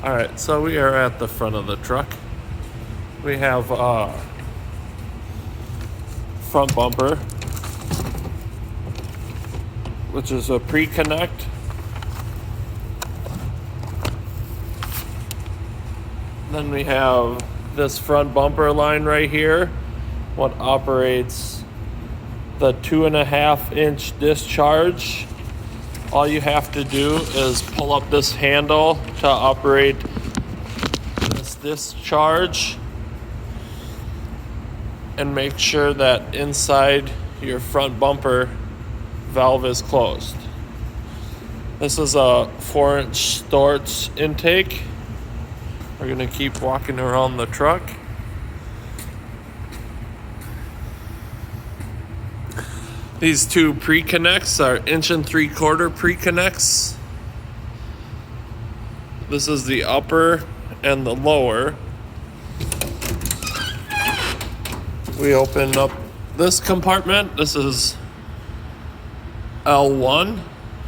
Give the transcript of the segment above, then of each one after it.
All right, so we are at the front of the truck. We have front bumper, which is a pre-connect. Then we have this front bumper line right here, what operates the 2.5-inch discharge. All you have to do is pull up this handle to operate this discharge and make sure that inside your front bumper valve is closed. This is a 4-inch Storz intake. We're gonna keep walking around the truck. These two pre-connects are 1.75-inch pre-connects. This is the upper and the lower. We open up this compartment. This is L1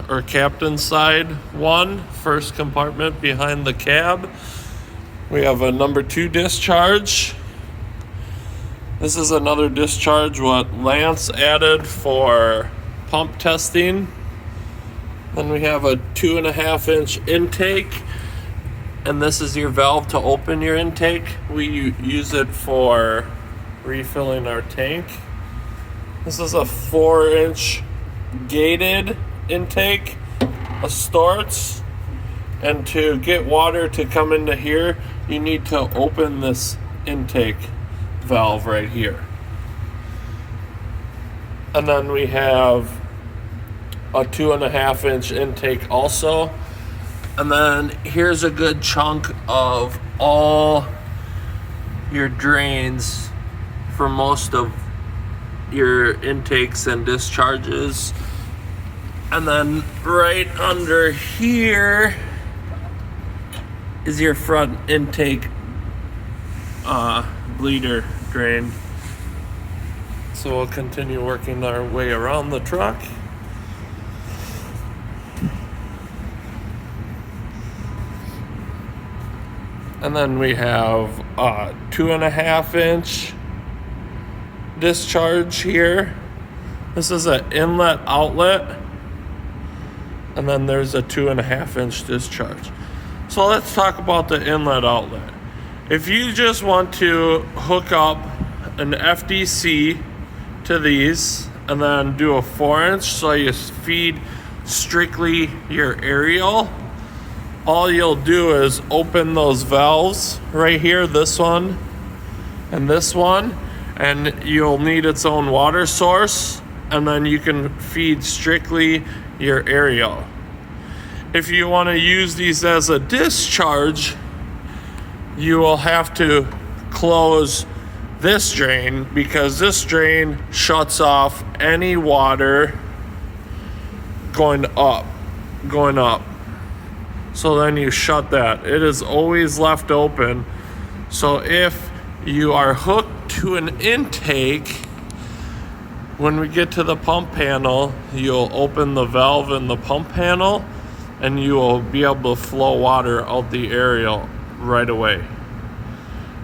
or captain side 1, first compartment behind the cab. We have a number 2 discharge. This is another discharge what Lance added for pump testing. Then we have a 2.5-inch intake, and this is your valve to open your intake. We use it for refilling our tank. This is a 4-inch gated intake, a Storz, and to get water to come into here, you need to open this intake valve right here. And then we have a 2.5-inch intake also. And then here's a good chunk of all your drains for most of your intakes and discharges. And then right under here is your front intake bleeder drain. So we'll continue working our way around the truck. And then we have a 2.5-inch discharge here. This is an inlet outlet. And then there's a 2.5-inch discharge. So let's talk about the inlet outlet. If you just want to hook up an FDC to these and then do a 4-inch so you feed strictly your aerial, all you'll do is open those valves right here, this one and this one, and you'll need its own water source, and then you can feed strictly your aerial. If you want to use these as a discharge, you will have to close this drain, because this drain shuts off any water going up. So then you shut that. It is always left open. So if you are hooked to an intake, when we get to the pump panel, you'll open the valve in the pump panel and you will be able to flow water out the aerial right away.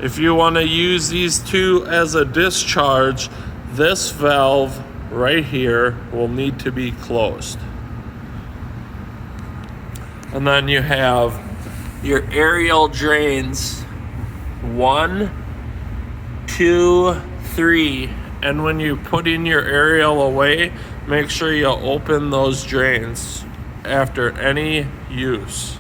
If you want to use these two as a discharge, this valve right here will need to be closed. And then you have your aerial drains 1, 2, 3. And when you put in your aerial away, make sure you open those drains after any use.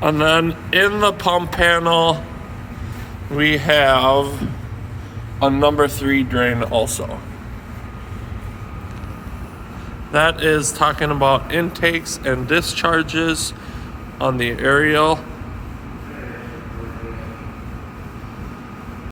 And then in the pump panel, we have a number 3 drain also. That is talking about intakes and discharges on the aerial.